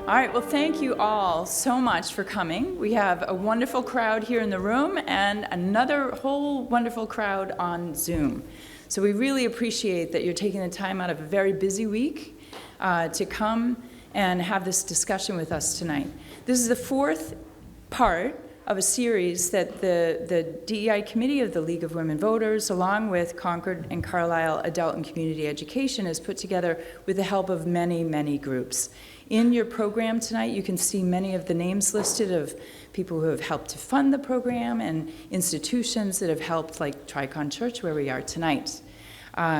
All right, well, thank you all so much for coming. We have a wonderful crowd here in the room and another whole wonderful crowd on Zoom. So we really appreciate that you're taking the time out of a very busy week to come and have this discussion with us tonight. This is the fourth part of a series that the DEI Committee of the League of Women Voters, along with Concord and Carlisle Adult and Community Education, has put together with the help of many, many groups. In your program tonight, you can see many of the names listed of people who have helped to fund the program and institutions that have helped, like Tricon Church, where we are tonight.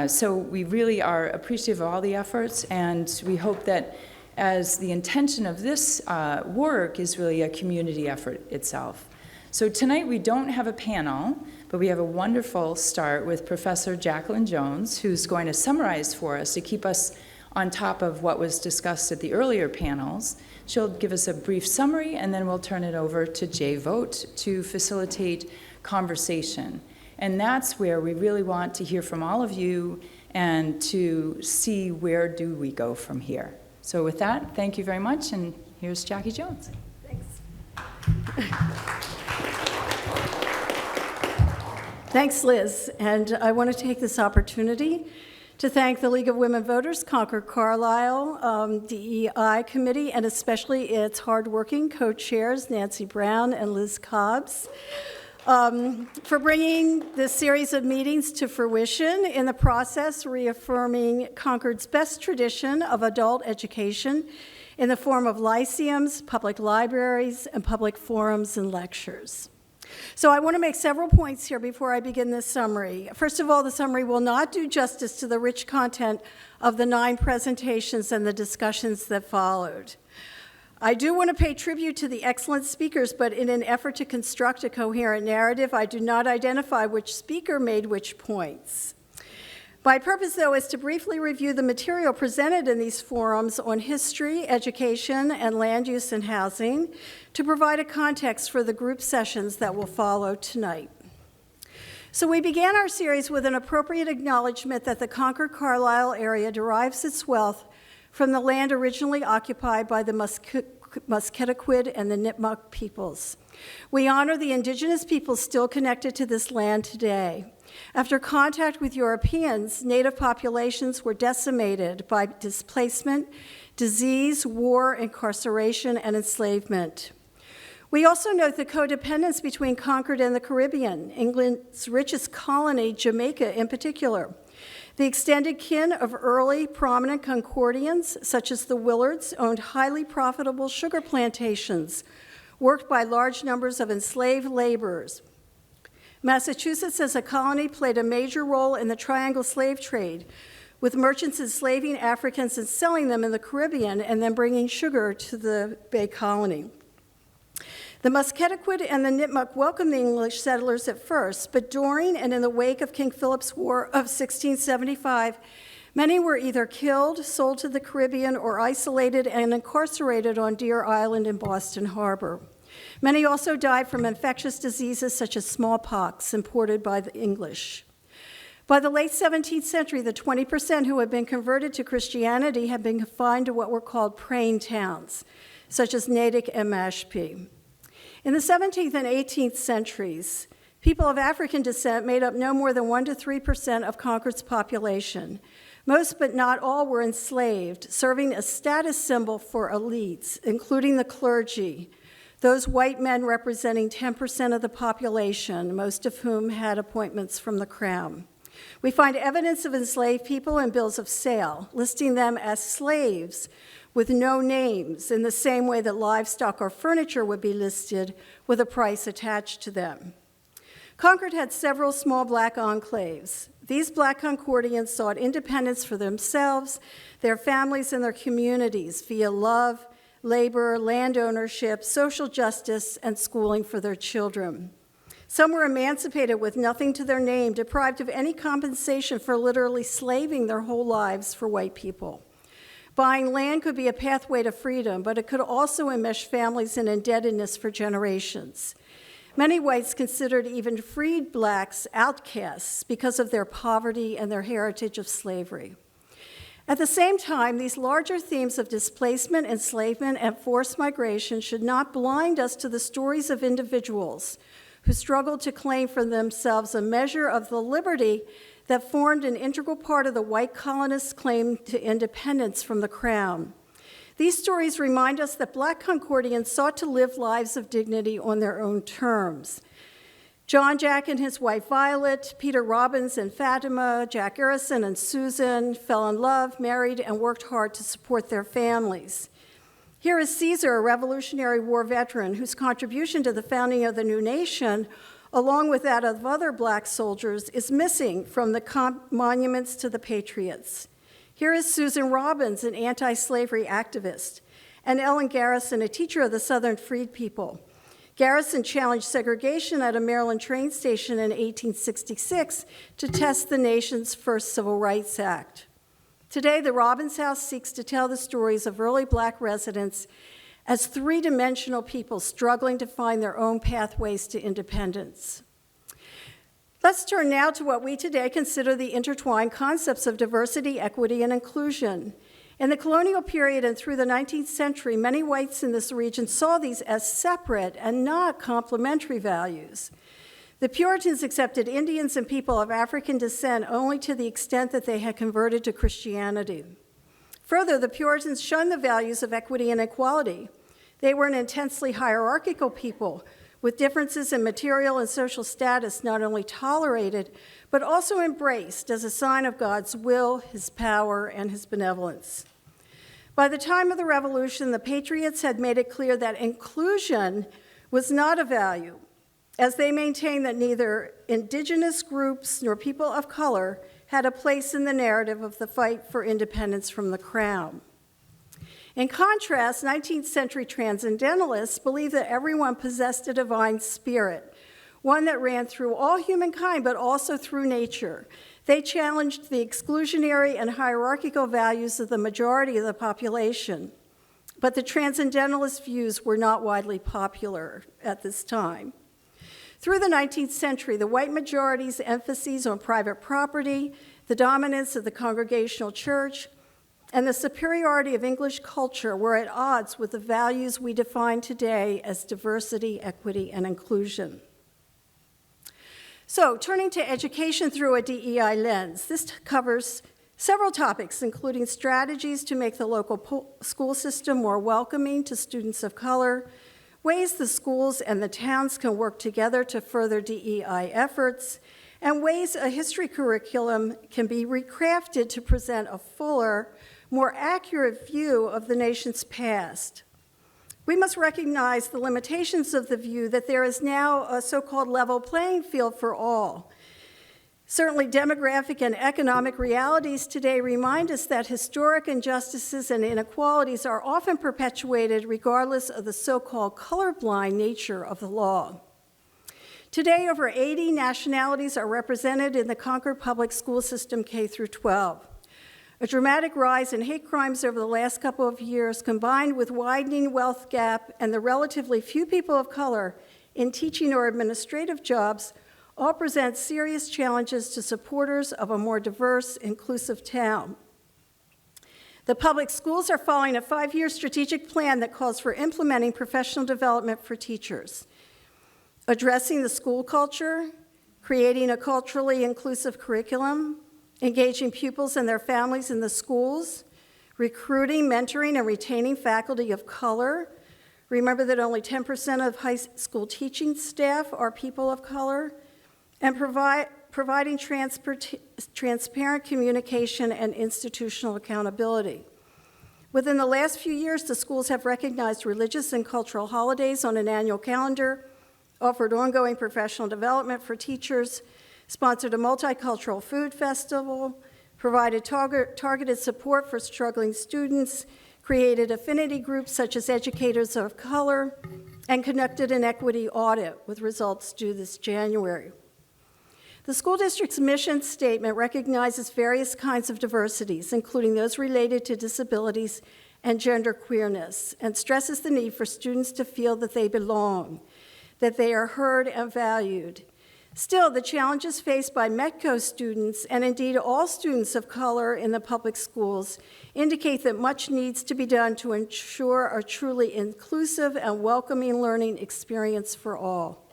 So we really are appreciative of all the efforts, and we hope that as the intention of this work is really a community effort itself. So tonight we don't have a panel, but we have a wonderful start with Professor Jacqueline Jones, who's going to summarize for us to keep us on top of what was discussed at the earlier panels. She'll give us a brief summary, and then we'll turn it over to Jay Vogt to facilitate conversation. And that's where we really want to hear from all of you and to see where do we go from here. So with that, thank you very much, and here's Jackie Jones. Thanks. Thanks, Liz. And I want to take this opportunity to thank the League of Women Voters, Concord-Carlisle, DEI Committee, and especially its hardworking co-chairs, Nancy Brown and Liz Cobbs, for bringing this series of meetings to fruition, in the process reaffirming Concord's best tradition of adult education in the form of lyceums, public libraries, and public forums and lectures. So I want to make several points here before I begin this summary. First of all, the summary will not do justice to the rich content of the 9 presentations and the discussions that followed. I do want to pay tribute to the excellent speakers, but in an effort to construct a coherent narrative, I do not identify which speaker made which points. My purpose, though, is to briefly review the material presented in these forums on history, education, and land use and housing to provide a context for the group sessions that will follow tonight. So we began our series with an appropriate acknowledgement that the Concord-Carlisle area derives its wealth from the land originally occupied by the Musketaquid and the Nipmuc peoples. We honor the indigenous peoples still connected to this land today. After contact with Europeans, native populations were decimated by displacement, disease, war, incarceration, and enslavement. We also note the codependence between Concord and the Caribbean, England's richest colony, Jamaica in particular. The extended kin of early prominent Concordians, such as the Willards, owned highly profitable sugar plantations, worked by large numbers of enslaved laborers. Massachusetts as a colony played a major role in the triangle slave trade, with merchants enslaving Africans and selling them in the Caribbean and then bringing sugar to the Bay Colony. The Musketaquid and the Nipmuc welcomed the English settlers at first, but during and in the wake of King Philip's War of 1675, many were either killed, sold to the Caribbean, or isolated and incarcerated on Deer Island in Boston Harbor. Many also died from infectious diseases such as smallpox imported by the English. By the late 17th century, the 20% who had been converted to Christianity had been confined to what were called praying towns, such as Natick and Mashpee. In the 17th and 18th centuries, people of African descent made up no more than 1% to 3% of Concord's population. Most but not all were enslaved, serving as status symbol for elites, including the clergy, those white men representing 10% of the population, most of whom had appointments from the crown. We find evidence of enslaved people in bills of sale, listing them as slaves with no names, in the same way that livestock or furniture would be listed with a price attached to them. Concord had several small black enclaves. These black Concordians sought independence for themselves, their families, and their communities via love, labor, land ownership, social justice, and schooling for their children. Some were emancipated with nothing to their name, deprived of any compensation for literally slaving their whole lives for white people. Buying land could be a pathway to freedom, but it could also enmesh families in indebtedness for generations. Many whites considered even freed blacks outcasts because of their poverty and their heritage of slavery. At the same time, these larger themes of displacement, enslavement, and forced migration should not blind us to the stories of individuals who struggled to claim for themselves a measure of the liberty that formed an integral part of the white colonists' claim to independence from the crown. These stories remind us that Black Concordians sought to live lives of dignity on their own terms. John Jack and his wife Violet, Peter Robbins and Fatima, Jack Garrison and Susan fell in love, married, and worked hard to support their families. Here is Caesar, a Revolutionary War veteran whose contribution to the founding of the new nation, along with that of other Black soldiers, is missing from the monuments to the patriots. Here is Susan Robbins, an anti-slavery activist, and Ellen Garrison, a teacher of the Southern freed people. Garrison challenged segregation at a Maryland train station in 1866 to test the nation's first Civil Rights Act. Today, the Robbins House seeks to tell the stories of early Black residents as three-dimensional people struggling to find their own pathways to independence. Let's turn now to what we today consider the intertwined concepts of diversity, equity, and inclusion. In the colonial period and through the 19th century, many whites in this region saw these as separate and not complementary values. The Puritans accepted Indians and people of African descent only to the extent that they had converted to Christianity. Further, the Puritans shunned the values of equity and equality. They were an intensely hierarchical people, with differences in material and social status not only tolerated, but also embraced as a sign of God's will, his power, and his benevolence. By the time of the Revolution, the Patriots had made it clear that inclusion was not a value, as they maintained that neither indigenous groups nor people of color had a place in the narrative of the fight for independence from the crown. In contrast, 19th century transcendentalists believed that everyone possessed a divine spirit, one that ran through all humankind, but also through nature. They challenged the exclusionary and hierarchical values of the majority of the population, but the transcendentalist views were not widely popular at this time. Through the 19th century, the white majority's emphases on private property, the dominance of the Congregational Church, and the superiority of English culture were at odds with the values we define today as diversity, equity, and inclusion. So, turning to education through a DEI lens, this covers several topics, including strategies to make the local school system more welcoming to students of color, ways the schools and the towns can work together to further DEI efforts, and ways a history curriculum can be recrafted to present a fuller, more accurate view of the nation's past. We must recognize the limitations of the view that there is now a so-called level playing field for all. Certainly, demographic and economic realities today remind us that historic injustices and inequalities are often perpetuated regardless of the so-called colorblind nature of the law. Today, over 80 nationalities are represented in the Concord public school system K through 12. A dramatic rise in hate crimes over the last couple of years, combined with widening wealth gap and the relatively few people of color in teaching or administrative jobs, all present serious challenges to supporters of a more diverse, inclusive town. The public schools are following a 5-year strategic plan that calls for implementing professional development for teachers, addressing the school culture, creating a culturally inclusive curriculum, engaging pupils and their families in the schools, recruiting, mentoring, and retaining faculty of color. Remember that only 10% of high school teaching staff are people of color, and providing transparent communication and institutional accountability. Within the last few years, the schools have recognized religious and cultural holidays on an annual calendar, offered ongoing professional development for teachers, sponsored a multicultural food festival, provided targeted support for struggling students, created affinity groups such as Educators of Color, and conducted an equity audit with results due this January. The school district's mission statement recognizes various kinds of diversities, including those related to disabilities and gender queerness, and stresses the need for students to feel that they belong, that they are heard and valued, Still, the challenges faced by METCO students, and indeed all students of color in the public schools, indicate that much needs to be done to ensure a truly inclusive and welcoming learning experience for all.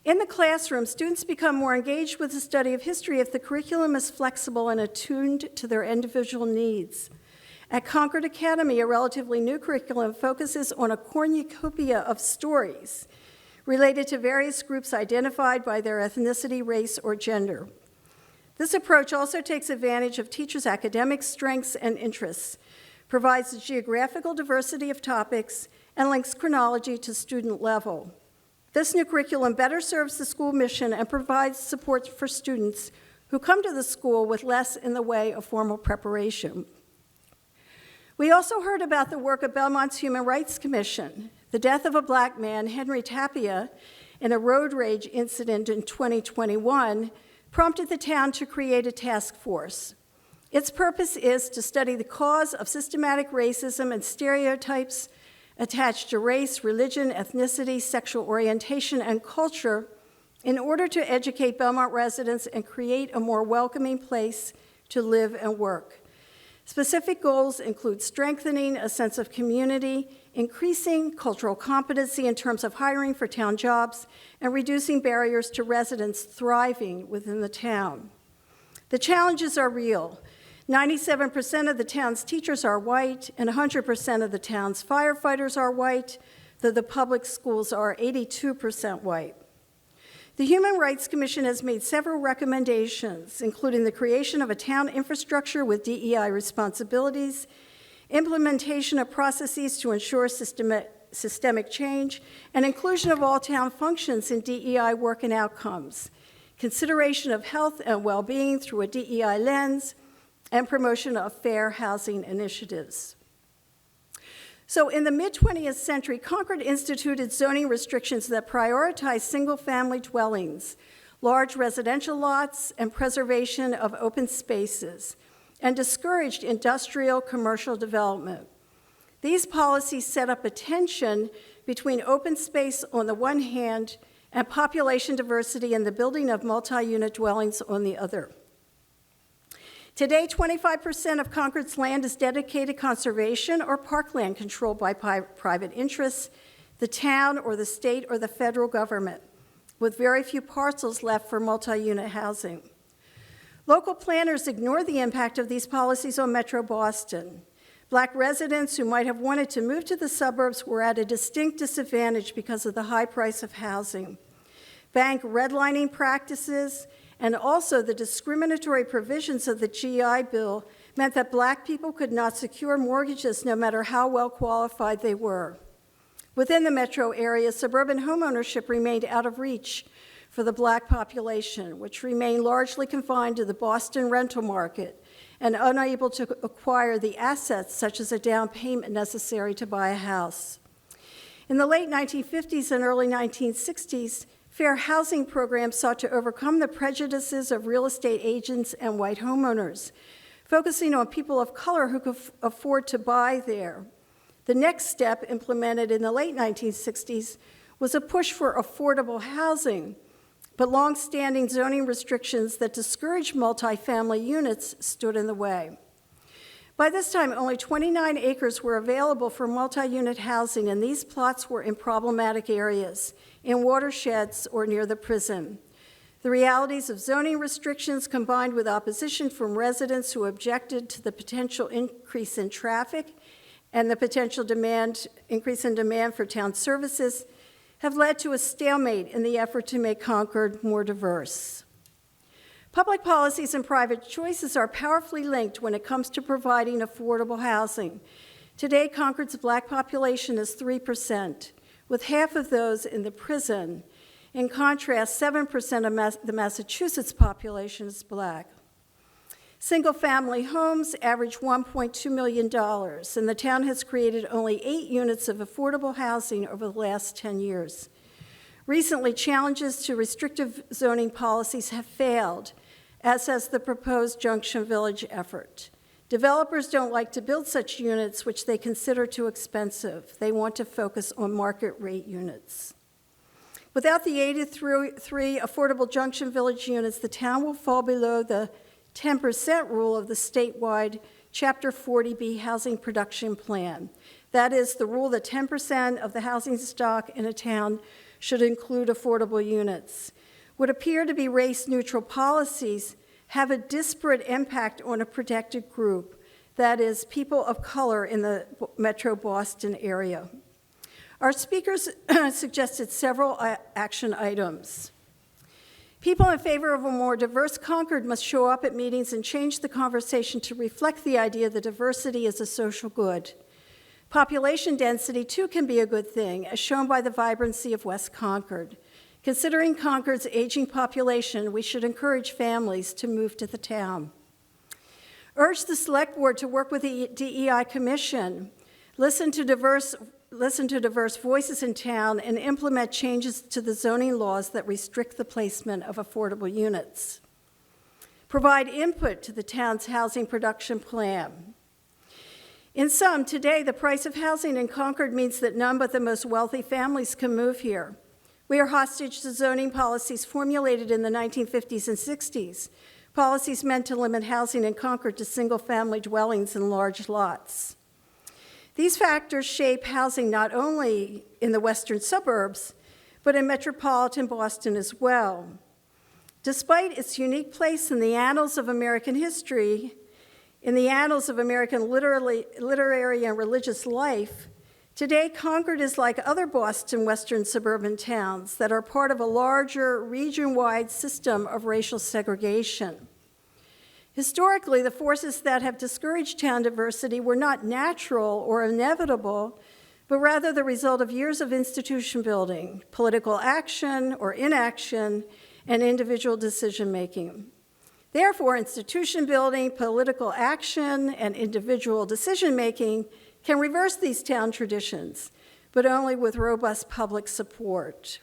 In the classroom, students become more engaged with the study of history if the curriculum is flexible and attuned to their individual needs. At Concord Academy, a relatively new curriculum focuses on a cornucopia of stories related to various groups identified by their ethnicity, race, or gender. This approach also takes advantage of teachers' academic strengths and interests, provides a geographical diversity of topics, and links chronology to student level. This new curriculum better serves the school mission and provides support for students who come to the school with less in the way of formal preparation. We also heard about the work of Belmont's Human Rights Commission. The death of a Black man, Henry Tapia, in a road rage incident in 2021 prompted the town to create a task force. Its purpose is to study the cause of systematic racism and stereotypes attached to race, religion, ethnicity, sexual orientation, and culture in order to educate Belmont residents and create a more welcoming place to live and work. Specific goals include strengthening a sense of community, increasing cultural competency in terms of hiring for town jobs, and reducing barriers to residents thriving within the town. The challenges are real. 97% of the town's teachers are white, and 100% of the town's firefighters are white, though the public schools are 82% white. The Human Rights Commission has made several recommendations, including the creation of a town infrastructure with DEI responsibilities, implementation of processes to ensure systemic change, and inclusion of all town functions in DEI work and outcomes, consideration of health and well-being through a DEI lens, and promotion of fair housing initiatives. So in the mid-20th century, Concord instituted zoning restrictions that prioritized single-family dwellings, large residential lots, and preservation of open spaces, and discouraged industrial commercial development. These policies set up a tension between open space on the one hand and population diversity and the building of multi-unit dwellings on the other. Today, 25% of Concord's land is dedicated conservation or parkland controlled by private interests, the town or the state or the federal government, with very few parcels left for multi-unit housing. Local planners ignore the impact of these policies on Metro Boston. Black residents who might have wanted to move to the suburbs were at a distinct disadvantage because of the high price of housing. Bank redlining practices and also the discriminatory provisions of the GI Bill meant that Black people could not secure mortgages no matter how well qualified they were. Within the metro area, suburban homeownership remained out of reach for the Black population, which remained largely confined to the Boston rental market and unable to acquire the assets such as a down payment necessary to buy a house. In the late 1950s and early 1960s, fair housing programs sought to overcome the prejudices of real estate agents and white homeowners, focusing on people of color who could afford to buy there. The next step, implemented in the late 1960s, was a push for affordable housing, but long-standing zoning restrictions that discouraged multifamily units stood in the way. By this time, only 29 acres were available for multi-unit housing, and these plots were in problematic areas, in watersheds or near the prison. The realities of zoning restrictions combined with opposition from residents who objected to the potential increase in traffic and the potential increase in demand for town services have led to a stalemate in the effort to make Concord more diverse. Public policies and private choices are powerfully linked when it comes to providing affordable housing. Today, Concord's Black population is 3%, with half of those in the prison. In contrast, 7% of the Massachusetts population is Black. Single-family homes average $1.2 million, and the town has created only 8 units of affordable housing over the last 10 years. Recently, challenges to restrictive zoning policies have failed, as has the proposed Junction Village effort. Developers don't like to build such units, which they consider too expensive. They want to focus on market rate units. Without the 83 affordable junction village units, the town will fall below the 10% rule of the statewide Chapter 40B Housing Production Plan. That is the rule that 10% of the housing stock in a town should include affordable units. What appear to be race-neutral policies have a disparate impact on a protected group, that is, people of color in the Metro Boston area. Our speakers suggested several action items. People in favor of a more diverse Concord must show up at meetings and change the conversation to reflect the idea that diversity is a social good. Population density, too, can be a good thing, as shown by the vibrancy of West Concord. Considering Concord's aging population, we should encourage families to move to the town. Urge the Select Board to work with the DEI Commission, listen to diverse voices in town, and implement changes to the zoning laws that restrict the placement of affordable units. Provide input to the town's housing production plan. In sum, today, the price of housing in Concord means that none but the most wealthy families can move here. We are hostage to zoning policies formulated in the 1950s and 60s, policies meant to limit housing in Concord to single-family dwellings and large lots. These factors shape housing not only in the western suburbs, but in metropolitan Boston as well. Despite its unique place in the annals of American history, in the annals of American literary and religious life, today Concord is like other Boston western suburban towns that are part of a larger region-wide system of racial segregation. Historically, the forces that have discouraged town diversity were not natural or inevitable, but rather the result of years of institution building, political action or inaction, and individual decision-making. Therefore, institution building, political action, and individual decision-making can reverse these town traditions, but only with robust public support.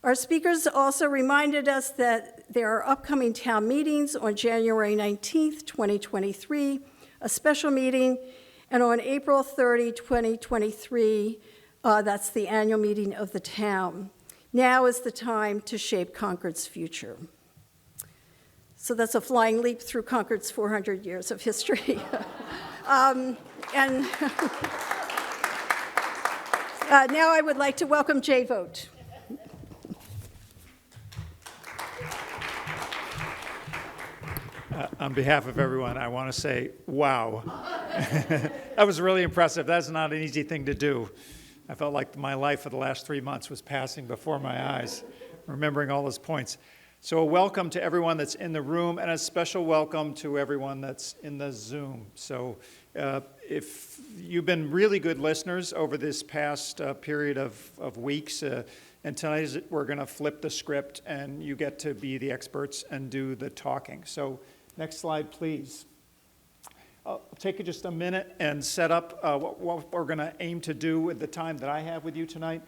Our speakers also reminded us that there are upcoming town meetings on January 19th, 2023, a special meeting, and on April 30, 2023, that's the annual meeting of the town. Now is the time to shape Concord's future. So that's a flying leap through Concord's 400 years of history. Now I would like to welcome Jay Vogt. On behalf of everyone, I want to say, wow. That was really impressive. That's not an easy thing to do. I felt like my life for the last 3 months was passing before my eyes, remembering all those points. So a welcome to everyone that's in the room, and a special welcome to everyone that's in the Zoom. So if you've been really good listeners over this past period of weeks, and tonight we're going to flip the script, and you get to be the experts and do the talking. So next slide, please. I'll take just a minute and set up what we're going to aim to do with the time that I have with you tonight.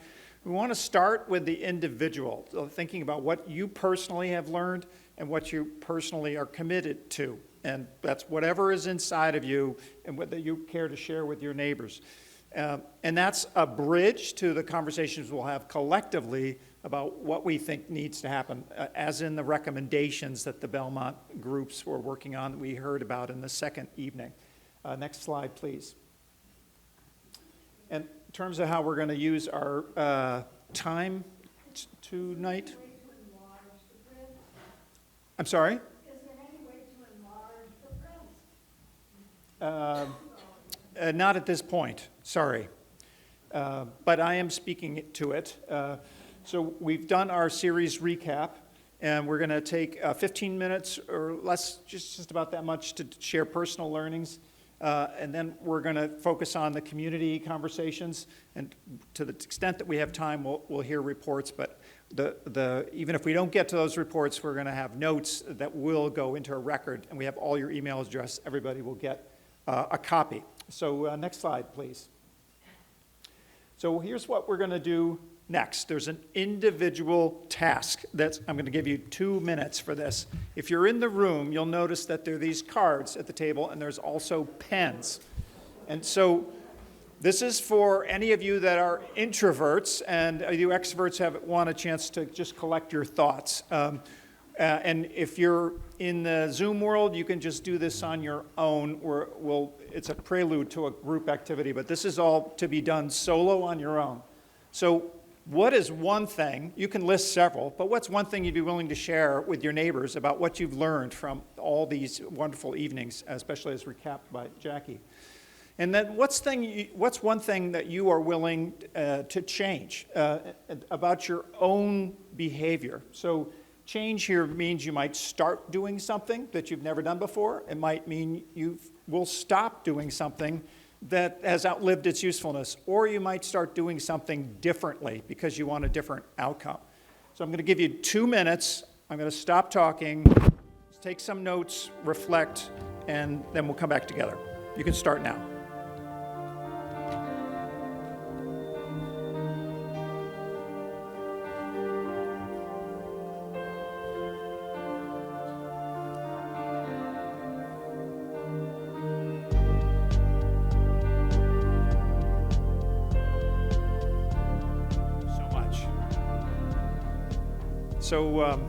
We want to start with the individual, thinking about what you personally have learned and what you personally are committed to. And that's whatever is inside of you and what that you care to share with your neighbors. And that's a bridge to the conversations we'll have collectively about what we think needs to happen, as in the recommendations that the Belmont groups were working on that we heard about in the second evening. Next slide, please. And in terms of how we're going to use our time tonight. I'm sorry? Is there any way to enlarge the print? Not at this point, sorry. But I am speaking to it. So we've done our series recap, and we're going to take 15 minutes or less, just about that much, to share personal learnings. And then we're going to focus on the community conversations. And to the extent that we have time, we'll hear reports. But even if we don't get to those reports, we're going to have notes that will go into a record. And we have all your email address. Everybody will get a copy. So next slide, please. So here's what we're going to do next. There's an individual task. I'm going to give you 2 minutes for this. If you're in the room, you'll notice that there are these cards at the table, and there's also pens. And so This is for any of you that are introverts, and you extroverts want a chance to just collect your thoughts. And if you're in the Zoom world, you can just do this on your own. It's a prelude to a group activity, but this is all to be done solo on your own. So what is one thing, you can list several, but what's one thing you'd be willing to share with your neighbors about what you've learned from all these wonderful evenings, especially as recapped by Jackie? And then what's one thing that you are willing to change about your own behavior? So change here means you might start doing something that you've never done before. It might mean you will stop doing something that has outlived its usefulness. Or you might start doing something differently because you want a different outcome. So I'm going to give you 2 minutes. I'm going to stop talking, take some notes, reflect, and then we'll come back together. You can start now. So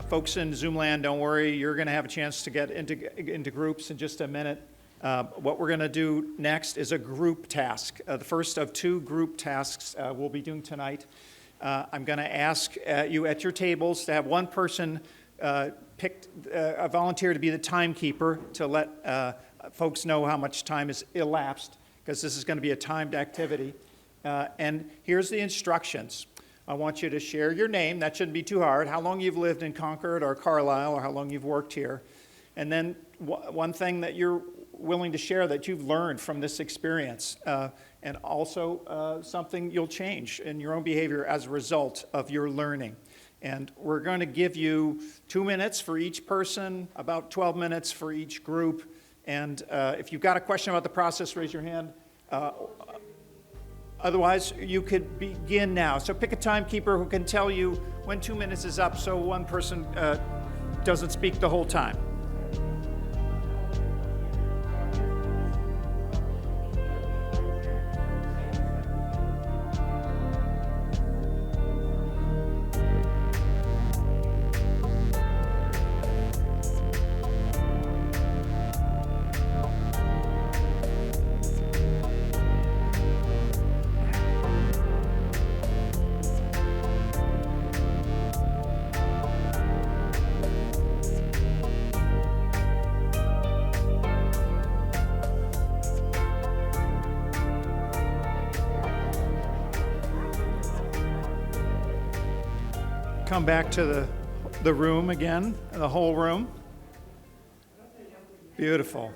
folks in Zoom land, don't worry, you're going to have a chance to get into groups in just a minute. What we're going to do next is a group task. The first of 2 group tasks we'll be doing tonight. I'm going to ask you at your tables to have one person pick a volunteer to be the timekeeper to let folks know how much time is elapsed, because this is going to be a timed activity. And here's the instructions. I want you to share your name. That shouldn't be too hard. How long you've lived in Concord or Carlisle, or how long you've worked here. And then one thing that you're willing to share that you've learned from this experience. And also something you'll change in your own behavior as a result of your learning. And we're going to give you 2 minutes for each person, about 12 minutes for each group. And if you've got a question about the process, raise your hand. Otherwise, you could begin now. So pick a timekeeper who can tell you when 2 minutes is up so one person doesn't speak the whole time. Come back to the room again, the whole room. Beautiful.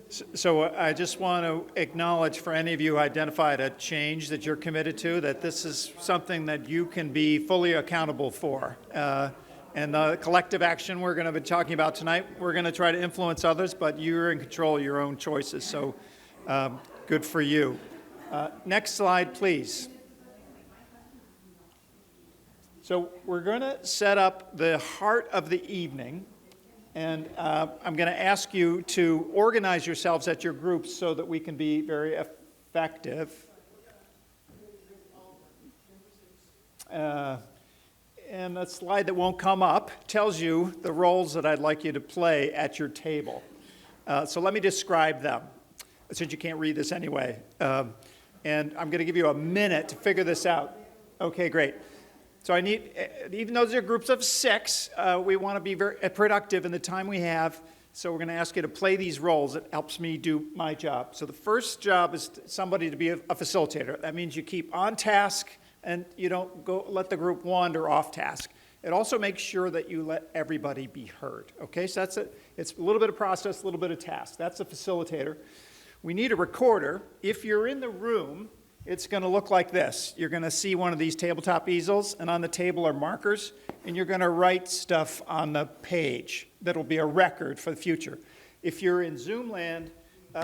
So I just want to acknowledge for any of you who identified a change that you're committed to, that this is something that you can be fully accountable for. And the collective action we're going to be talking about tonight, we're going to try to influence others, but you're in control of your own choices. So good for you. Next slide, please. So we're going to set up the heart of the evening, and I'm going to ask you to organize yourselves at your groups so that we can be very effective. And the slide that won't come up tells you the roles that I'd like you to play at your table. So let me describe them, since you can't read this anyway. And I'm going to give you a minute to figure this out. Okay, great. So I need, even though these are groups of 6, we want to be very productive in the time we have. So we're going to ask you to play these roles. It helps me do my job. So the first job is somebody to be a facilitator. That means you keep on task and you don't go let the group wander off task. It also makes sure that you let everybody be heard. Okay, so that's it. It's a little bit of process, a little bit of task. That's a facilitator. We need a recorder. If you're in the room, it's going to look like this. You're going to see one of these tabletop easels, and on the table are markers, and you're going to write stuff on the page that'll be a record for the future. If you're in Zoom land,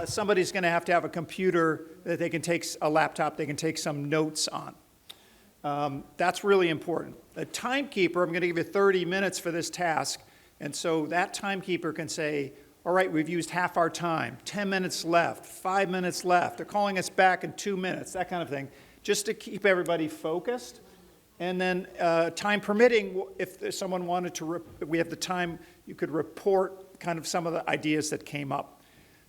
somebody's going to have a computer that they can take, a laptop they can take some notes on. That's really important. The timekeeper, I'm going to give you 30 minutes for this task, and so that timekeeper can say, All right, we've used half our time, 10 minutes left, 5 minutes left. They're calling us back in 2 minutes, that kind of thing, just to keep everybody focused. And then time permitting, if someone wanted to, we have the time, you could report kind of some of the ideas that came up.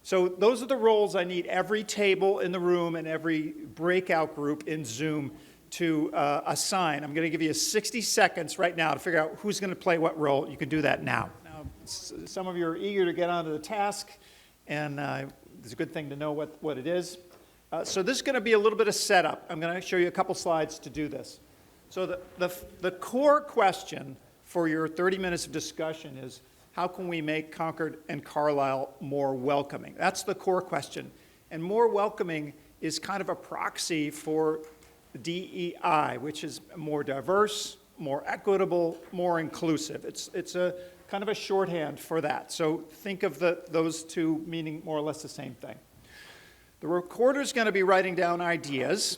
So those are the roles I need every table in the room and every breakout group in Zoom to assign. I'm going to give you 60 seconds right now to figure out who's going to play what role. You can do that now. Now, some of you are eager to get onto the task, and it's a good thing to know what it is. So this is going to be a little bit of setup. I'm going to show you a couple slides to do this. So the core question for your 30 minutes of discussion is, how can we make Concord and Carlisle more welcoming? That's the core question. And more welcoming is kind of a proxy for DEI, which is more diverse, more equitable, more inclusive. It's a kind of a shorthand for that. So think of those two meaning more or less the same thing. The recorder's going to be writing down ideas,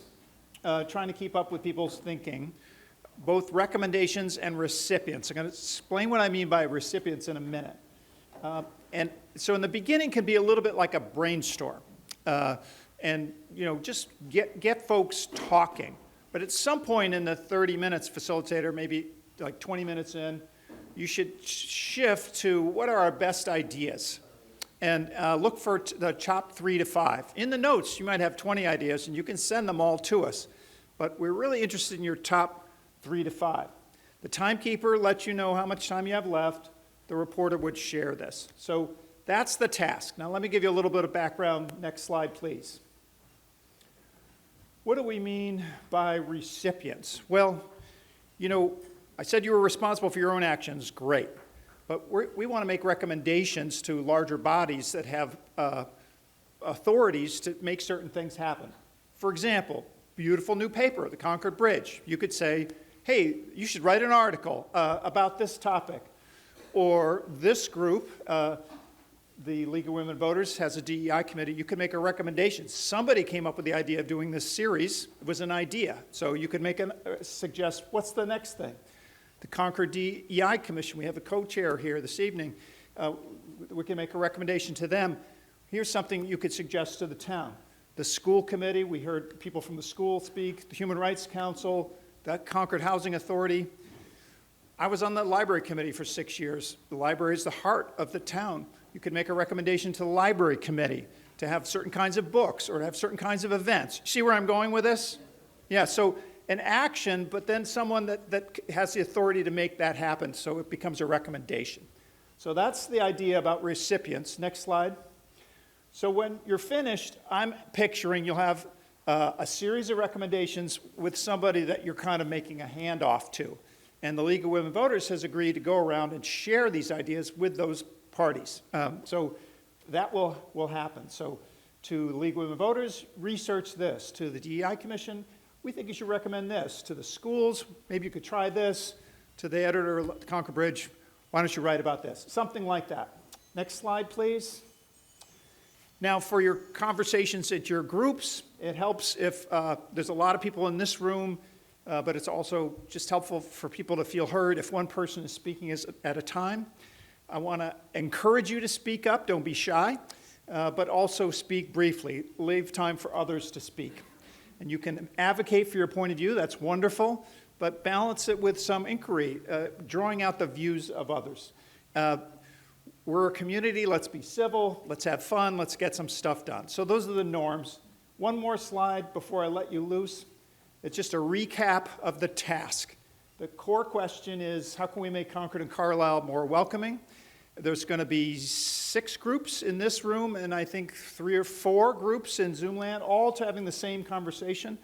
trying to keep up with people's thinking, both recommendations and recipients. I'm going to explain what I mean by recipients in a minute. And so in the beginning can be a little bit like a brainstorm. And just get folks talking. But at some point in the 30 minutes, facilitator, maybe like 20 minutes in, you should shift to what are our best ideas. And look for the top 3 to 5. In the notes, you might have 20 ideas, and you can send them all to us. But we're really interested in your top 3 to 5. The timekeeper lets you know how much time you have left. The reporter would share this. So that's the task. Now let me give you a little bit of background. Next slide, please. What do we mean by recipients? Well, I said you were responsible for your own actions. Great. But we want to make recommendations to larger bodies that have authorities to make certain things happen. For example, beautiful new paper, the Concord Bridge. You could say, hey, you should write an article about this topic. Or this group, the League of Women Voters, has a DEI committee. You could make a recommendation. Somebody came up with the idea of doing this series. It was an idea. So you could suggest, what's the next thing? The Concord DEI Commission, we have a co-chair here this evening. We can make a recommendation to them. Here's something you could suggest to the town. The school committee, we heard people from the school speak, the Human Rights Council, the Concord Housing Authority. I was on the library committee for 6 years. The library is the heart of the town. You could make a recommendation to the library committee to have certain kinds of books or to have certain kinds of events. See where I'm going with this? Yeah, so an action, but then someone that has the authority to make that happen, so it becomes a recommendation. So that's the idea about recipients. Next slide. So when you're finished, I'm picturing you'll have a series of recommendations with somebody that you're kind of making a handoff to. And the League of Women Voters has agreed to go around and share these ideas with those parties. So that will happen. So to the League of Women Voters, research this. To the DEI Commission, we think you should recommend this. To the schools, maybe you could try this. To the editor of the Concord Bridge, why don't you write about this? Something like that. Next slide, please. Now, for your conversations at your groups, it helps if there's a lot of people in this room, but it's also just helpful for people to feel heard if one person is speaking at a time. I want to encourage you to speak up. Don't be shy, but also speak briefly. Leave time for others to speak. And you can advocate for your point of view. That's wonderful, but balance it with some inquiry, drawing out the views of others. We're a community. Let's be civil. Let's have fun. Let's get some stuff done. So those are the norms. One more slide before I let you loose. It's just a recap of the task. The core question is, how can we make Concord and Carlisle more welcoming? There's going to be 6 groups in this room, and I think 3 or 4 groups in Zoomland, all having the same conversation.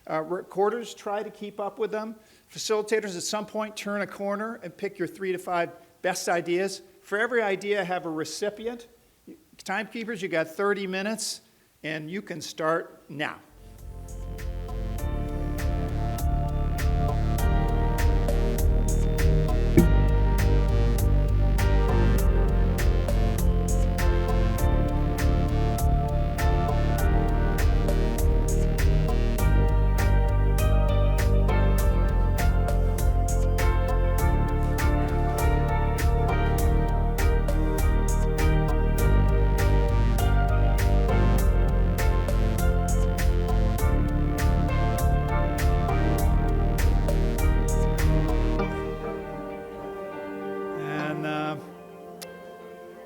Recorders, try to keep up with them. Facilitators, at some point, turn a corner and pick your 3 to 5 best ideas. For every idea, have a recipient. Timekeepers, you got 30 minutes, and you can start now.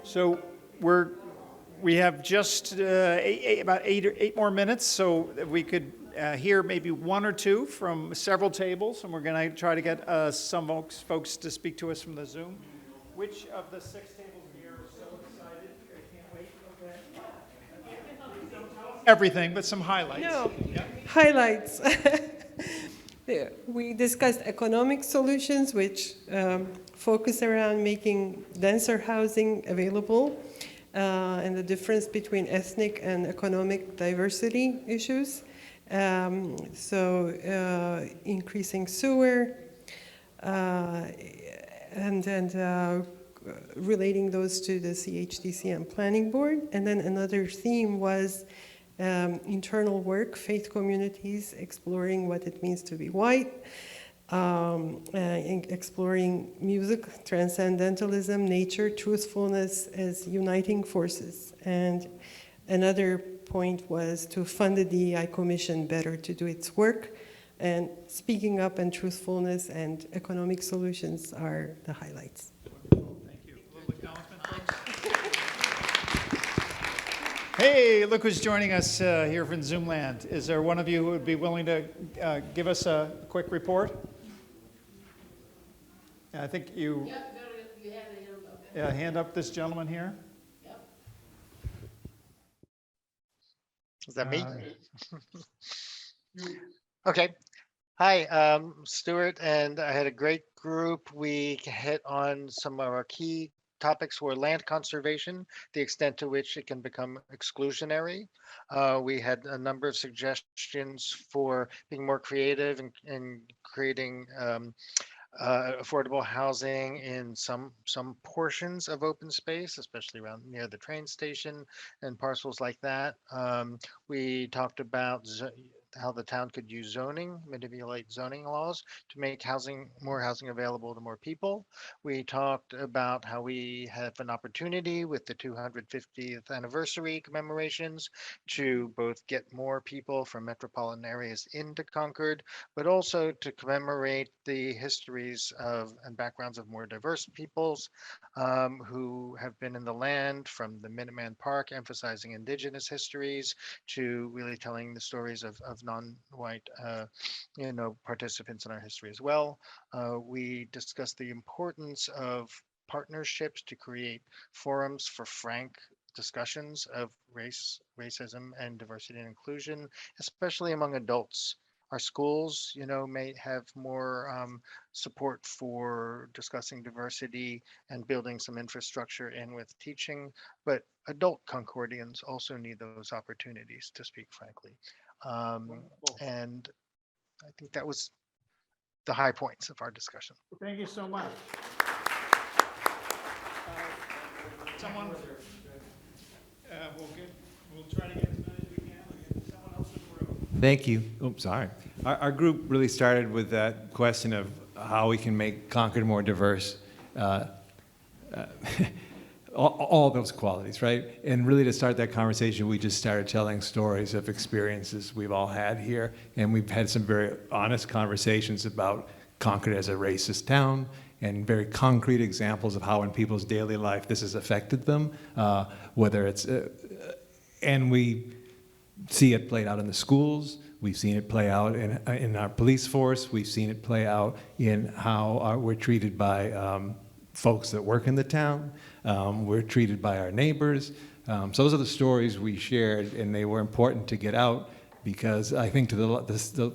So we have just about eight more minutes, so that we could hear maybe one or two from several tables, and we're going to try to get some folks to speak to us from the Zoom. Which of the 6 tables here are so excited? I can't wait. Okay. Everything, but some highlights. No, Yeah. highlights. We discussed economic solutions, which focus around making denser housing available, and the difference between ethnic and economic diversity issues. Increasing sewer, and relating those to the CHDC and Planning Board. And then another theme was internal work, faith communities, exploring what it means to be white, exploring music, transcendentalism, nature, truthfulness as uniting forces. And another point was to fund the DEI Commission better to do its work. And speaking up and truthfulness and economic solutions are the highlights. Thank you. A little acknowledgement, folks. Hey, look who's joining us here from Zoomland. Is there one of you who would be willing to give us a quick report? I think you... Yep, you have a hand up. Yeah, hand up, this gentleman here. Yep. Is that me? Okay. Hi, Stuart, and I had a great group. We hit on some of our key topics were land conservation, the extent to which it can become exclusionary. We had a number of suggestions for being more creative and creating affordable housing in some portions of open space, especially around near the train station and parcels like that. We talked about how the town could use zoning, manipulate zoning laws to make more housing available to more people. We talked about how we have an opportunity with the 250th anniversary commemorations to both get more people from metropolitan areas into Concord, but also to commemorate the histories of and backgrounds of more diverse peoples who have been in the land, from the Minuteman Park, emphasizing indigenous histories, to really telling the stories of non-white participants in our history as well. We discussed the importance of partnerships to create forums for frank discussions of racism, and diversity and inclusion, especially among adults. Our schools, may have more support for discussing diversity and building some infrastructure in with teaching, but adult Concordians also need those opportunities to speak frankly. And I think that was the high points of our discussion. Thank you so much. Someone, we'll try to get as many as we can. We'll get someone else in the room. Thank you. Oh, sorry. Our group really started with that question of how we can make Concord more diverse. All those qualities, right? And really to start that conversation, we just started telling stories of experiences we've all had here. And we've had some very honest conversations about Concord as a racist town, and very concrete examples of how in people's daily life this has affected them, whether it's, and we see it played out in the schools. We've seen it play out in our police force. We've seen it play out in how we're treated by folks that work in the town. We're treated by our neighbors. So those are the stories we shared, and they were important to get out, because I think to the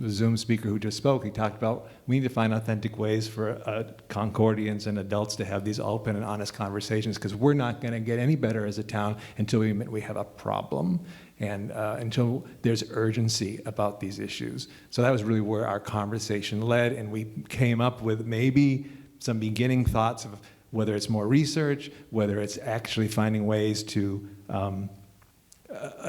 Zoom speaker who just spoke, he talked about we need to find authentic ways for Concordians and adults to have these open and honest conversations, because we're not going to get any better as a town until we admit we have a problem, and until there's urgency about these issues. So that was really where our conversation led, and we came up with maybe some beginning thoughts of whether it's more research, whether it's actually finding ways to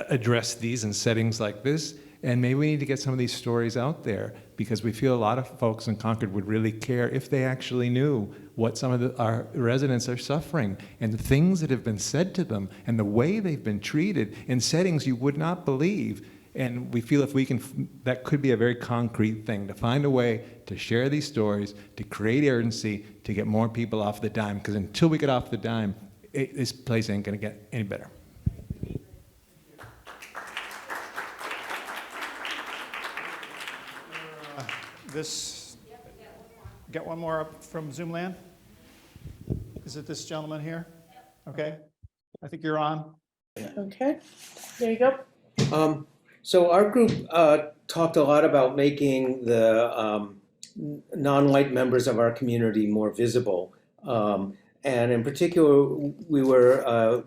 address these in settings like this. And maybe we need to get some of these stories out there, because we feel a lot of folks in Concord would really care if they actually knew what some of our residents are suffering, and the things that have been said to them, and the way they've been treated in settings you would not believe. And we feel if we can, that could be a very concrete thing, to find a way to share these stories, to create urgency, to get more people off the dime. Because until we get off the dime, this place ain't going to get any better. Get one more up from Zoom land? Is it this gentleman here? Okay. I think you're on. Okay, there you go. So our group talked a lot about making the non-white members of our community more visible. And in particular, we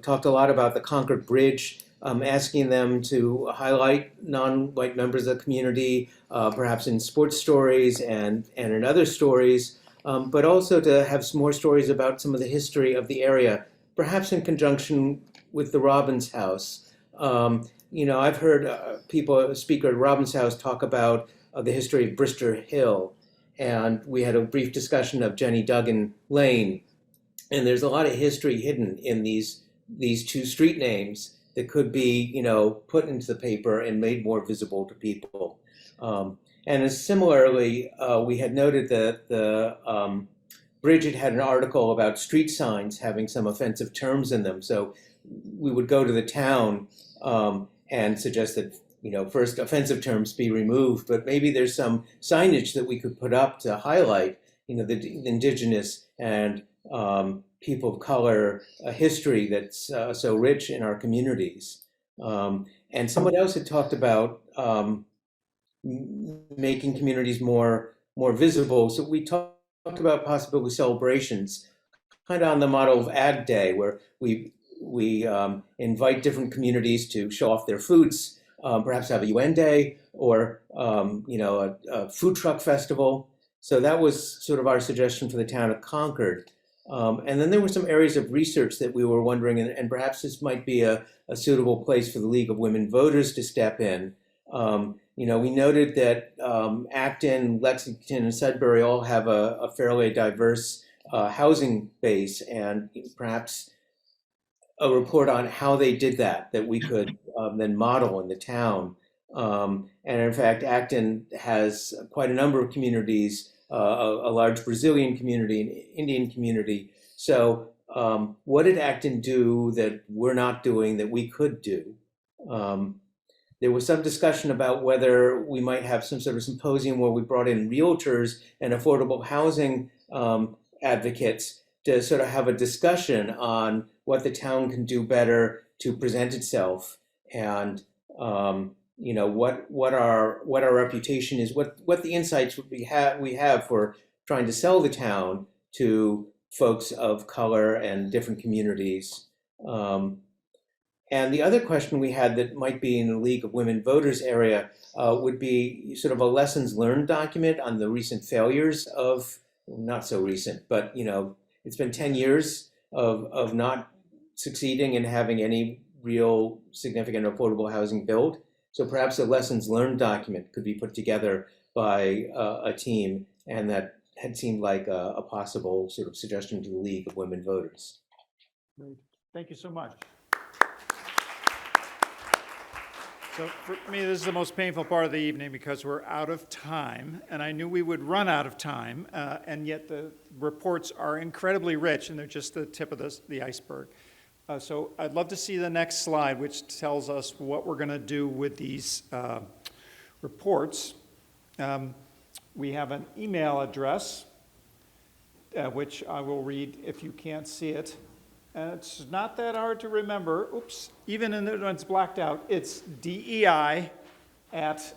talked a lot about the Concord Bridge, asking them to highlight non-white members of the community, perhaps in sports stories and in other stories, but also to have some more stories about some of the history of the area, perhaps in conjunction with the Robbins House. I've heard a speaker at Robbins House talk about the history of Brister Hill, and we had a brief discussion of Jenny Duggan Lane. And there's a lot of history hidden in these two street names that could be, put into the paper and made more visible to people. And similarly, we had noted that Bridget had an article about street signs having some offensive terms in them. So we would go to the town and suggest that, first offensive terms be removed, but maybe there's some signage that we could put up to highlight, the indigenous and people of color history that's so rich in our communities. And someone else had talked about making communities more visible. So we talked about possible celebrations, kind of on the model of Ag Day, where we invite different communities to show off their foods, perhaps have a UN Day or a food truck festival. So that was sort of our suggestion for the town of Concord. And then there were some areas of research that we were wondering, and perhaps this might be a suitable place for the League of Women Voters to step in. We noted that Acton, Lexington, and Sudbury all have a fairly diverse housing base, and perhaps a report on how they did that we could then model in the town. And in fact, Acton has quite a number of communities, a large Brazilian community, an Indian community. So what did Acton do that we're not doing that we could do? There was some discussion about whether we might have some sort of symposium where we brought in realtors and affordable housing advocates to sort of have a discussion on what the town can do better to present itself, and what our reputation is, what the insights we have for trying to sell the town to folks of color and different communities. And the other question we had that might be in the League of Women Voters area would be sort of a lessons learned document on the recent failures of, not so recent, but it's been 10 years of not succeeding in having any real significant affordable housing built. So perhaps a lessons learned document could be put together by a team, and that had seemed like a possible sort of suggestion to the League of Women Voters. Great. Thank you so much. So for me, this is the most painful part of the evening because we're out of time, and I knew we would run out of time, and yet the reports are incredibly rich, and they're just the tip of the iceberg. So I'd love to see the next slide, which tells us what we're going to do with these reports. We have an email address, which I will read if you can't see it. And it's not that hard to remember. Oops, even when it's blacked out, it's DEI at,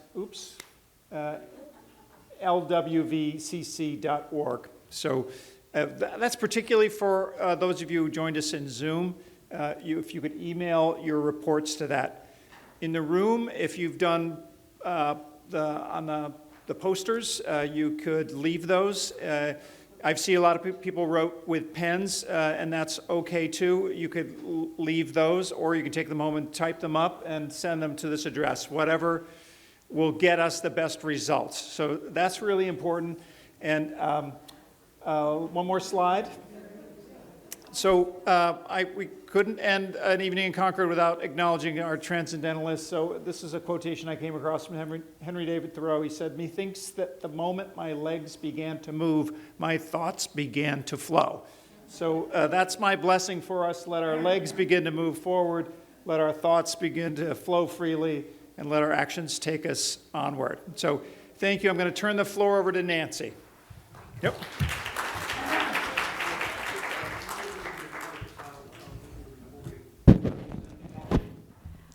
LWVCC.org. So that's particularly for those of you who joined us in Zoom. If you could email your reports to that. In the room, if you've done on the posters, you could leave those. I've seen a lot of people wrote with pens, and that's okay too. You could leave those, or you can take them home and type them up and send them to this address, whatever will get us the best results. So that's really important. And one more slide. So we couldn't end an evening in Concord without acknowledging our transcendentalists. So this is a quotation I came across from Henry David Thoreau. He said, "Methinks that the moment my legs began to move, my thoughts began to flow." So that's my blessing for us. Let our legs begin to move forward. Let our thoughts begin to flow freely, and let our actions take us onward. So thank you. I'm going to turn the floor over to Nancy. Yep.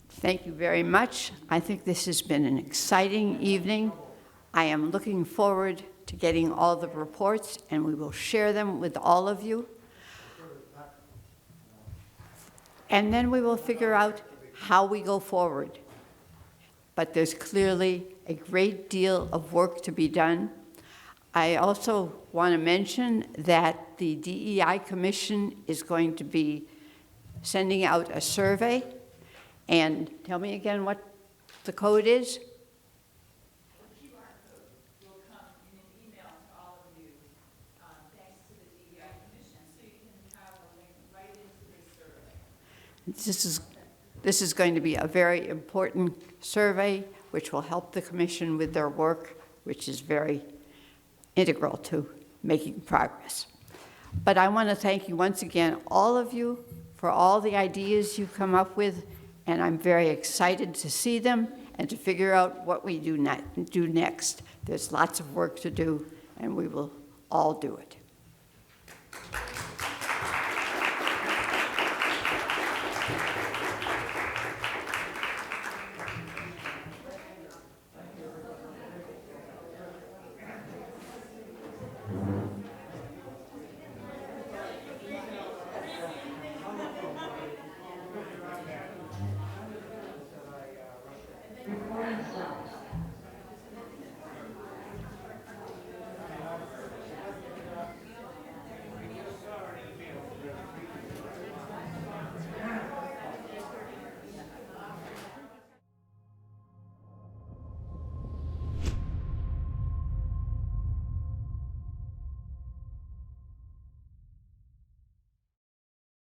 Thank you very much. I think this has been an exciting evening. I am looking forward to getting all the reports, and we will share them with all of you. And then we will figure out how we go forward. But there's clearly a great deal of work to be done. I also want to mention that the DEI Commission is going to be sending out a survey. And tell me again what the code is. The QR code will come in an email to all of you, thanks to the DEI Commission, so you can have a link right into this survey. This is going to be a very important survey, which will help the Commission with their work, which is very integral to making progress. But I want to thank you once again, all of you, for all the ideas you come up with. And I'm very excited to see them and to figure out what we do next. There's lots of work to do, and we will all do it.